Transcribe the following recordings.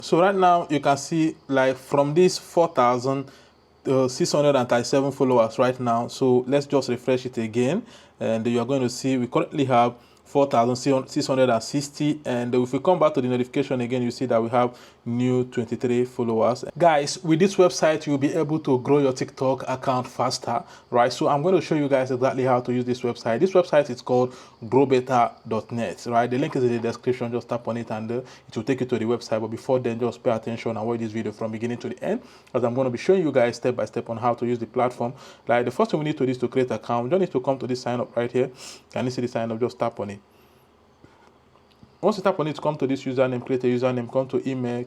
So right now you can see like from these 4,637 followers right now. So let's just refresh it again, and you are going to see we currently have 4,660, and if we come back to the notification again, you see that we have new 23 followers. Guys, with this website you'll be able to grow your TikTok account faster, right? So I'm going to show you guys exactly how to use this website. This website is called growbetter.net, right? The link is in the description. Just tap on it and it will take you to the website. But before then, just pay attention and watch this video from beginning to the end, as I'm going to be showing you guys step by step on how to use the platform. Like the first thing we need to do is to create an account. We don't need to come to this sign up right here. Can you see the sign up? Just tap on it. Once you tap on it, come to this username, create a username, come to email,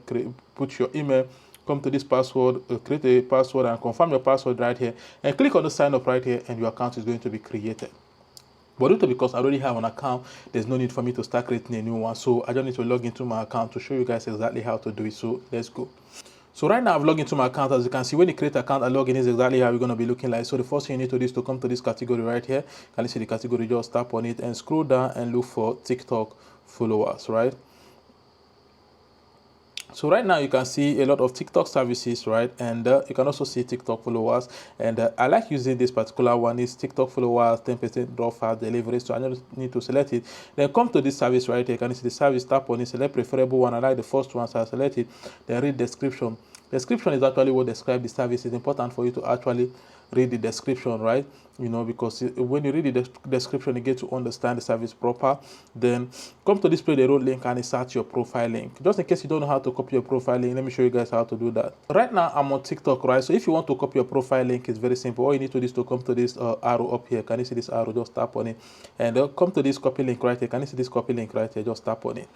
put your email, come to this password, create a password and confirm your password right here, and click on the sign up right here, and your account is going to be created. But due to because I already have an account, there's no need for me to start creating a new one. So I just need to log into my account to show you guys exactly how to do it. So let's go. So right now I've logged into my account. As you can see, when you create an account, a login is exactly how you're going to be looking like. So the first thing you need to do is to come to this category right here. Can you see the category? Just tap on it and scroll down and look for TikTok followers, right? So right now you can see a lot of TikTok services, right? And you can also see TikTok followers. And I like using this particular one. Is TikTok followers 10% drop fast delivery. So I just need to select it. Then come to this service right here. Can you see the service? Tap on it, select preferable one. I like the first one, so I select it. Then read description. Description is actually what describes the service. It's important for you to actually read the description, right? You know, because when you read the description, you get to understand the service proper. Then come to display the road link and insert your profile link. Just in case you don't know how to copy your profile link, let me show you guys how to do that. Right now I'm on TikTok, right? So if you want to copy your profile link, it's very simple. All you need to do is to come to this arrow up here. Can you see this arrow? Just tap on it and come to this copy link right here. Can you see this copy link right here? Just tap on it.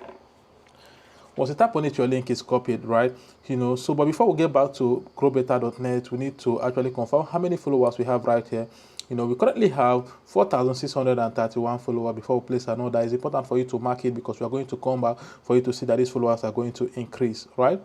Once you tap on it, your link is copied, right? You know, so but before we get back to growbetter.net, we need to actually confirm how many followers we have right here. You know, we currently have 4,631 followers. Before we place another, it's important for you to mark it because we are going to come back for you to see that these followers are going to increase, right?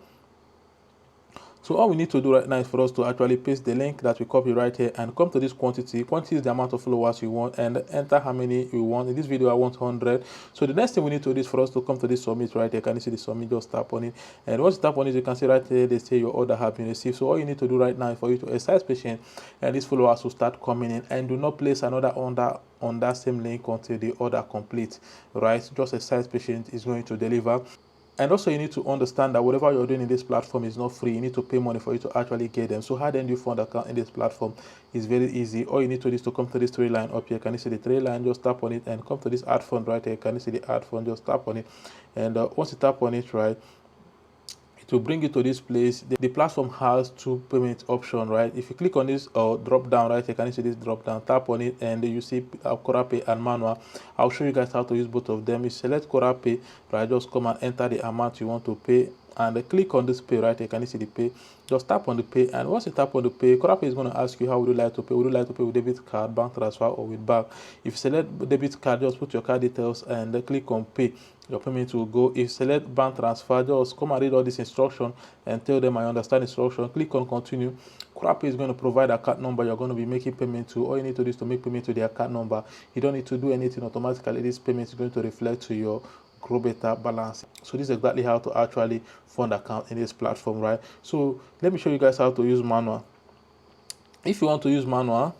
So all we need to do right now is for us to actually paste the link that we copy right here and come to this quantity. Quantity is the amount of followers you want and enter how many you want. In this video, I want 100. So the next thing we need to do is for us to come to this submit right here. Can you see the submit? Just tap on it. And once you tap on it, you can see right here, they say your order has been received. So all you need to do right now is for you to exercise patience and these followers will start coming in, and do not place another order on that same link until the order complete, right? Just exercise patience is going to deliver. And also you need to understand that whatever you're doing in this platform is not free. You need to pay money for you to actually get them. So how then do you fund account in this platform? Is very easy. All you need to do is to come to this three line up here. Can you see the three line? Just tap on it and come to this add fund right here. Can you see the add fund? Just tap on it. And once you tap on it, right, it will bring you to this place. The platform has two payment options, right? If you click on this drop down right here, can you see this drop down? Tap on it and you see Pay and manual. I'll show you guys how to use both of them. You select Pay, right? Just come and enter the amount you want to pay and click on this pay right here. Can you see the pay? Just tap on the pay, and once you tap on the pay, Pay is going to ask you how would you like to pay. Would you like to pay with debit card, bank transfer, or with bank? If you select debit card, just put your card details and click on pay. Your payment will go. If you select bank transfer, just come and read all this instruction and tell them I understand instruction. Click on continue. Pay is going to provide a account number you're going to be making payment to. All you need to do is to make payment to the account number. You don't need to do anything automatically. This payment is going to reflect to your Growbetter balance. So this is exactly how to actually fund account in this platform, right? So let me show you guys how to use manual. If you want to use manual,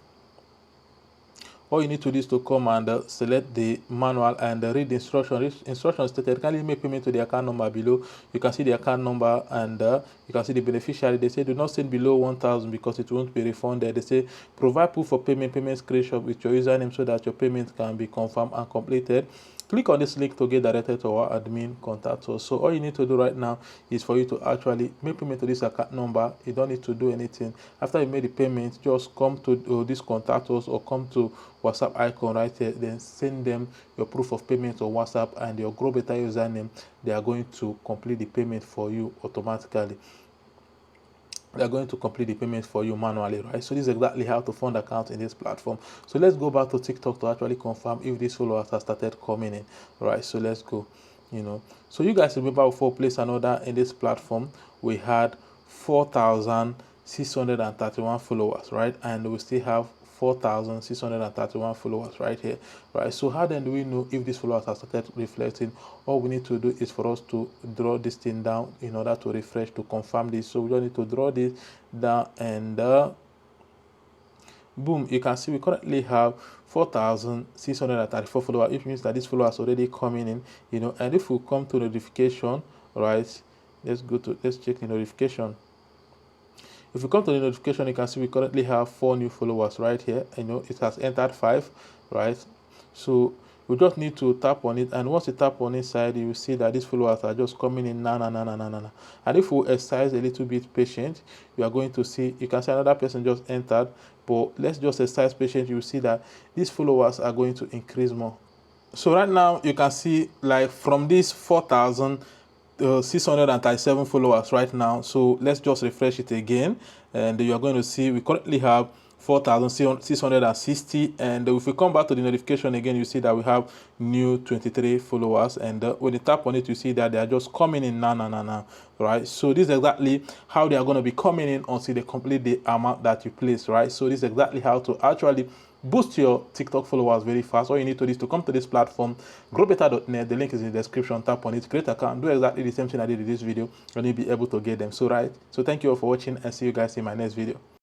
all you need to do is to come and select the manual and read the instruction. This instruction stated, kindly make payment to the account number below. You can see the account number and you can see the beneficiary. They say do not send below 1,000 because it won't be refunded. They say provide proof of payment screenshot with your username so that your payment can be confirmed and completed. Click on this link to get directed to our admin contact us. So all you need to do right now is for you to actually make payment to this account number. You don't need to do anything. After you made the payment, just come to this contact us or come to WhatsApp icon right here, then send them your proof of payment on WhatsApp and your Growbetter username. They are going to complete the payment for you automatically. They are going to complete the payment for you manually, right? So this is exactly how to fund account in this platform. So let's go back to TikTok to actually confirm if these followers have started coming in, right? So let's go. You know, so you guys remember before we place an order in this platform, we had 4,631 followers, right? And we still have 4,631 followers right here, right? So how then do we know if these followers have started reflecting? All we need to do is for us to draw this thing down in order to refresh to confirm this. So we just need to draw this down, and boom, you can see we currently have 4,634 followers, which means that this followers already coming in, you know. And if we come to notification, right, let's check the notification. If we come to the notification, you can see we currently have 4 new followers right here. You know, it has entered 5, right? So we just need to tap on it, and once you tap on inside, you will see that these followers are just coming in now. And if we exercise a little bit patient, you are going to see, you can see another person just entered, but let's just exercise patient. You will see that these followers are going to increase more. So right now you can see, like, from these 4,637 followers right now. So let's just refresh it again, and you are going to see we currently have 4,660. And if we come back to the notification again, you see that we have new 23 followers, and when you tap on it, you see that they are just coming in now, right? So this is exactly how they are going to be coming in until they complete the amount that you place, right? So this is exactly how to actually boost your TikTok followers very fast. All you need to do is to come to this platform, growbetter.net. The link is in the description. Tap on it, create an account, do exactly the same thing I did in this video, and you'll be able to get them. So thank you all for watching, and see you guys in my next video.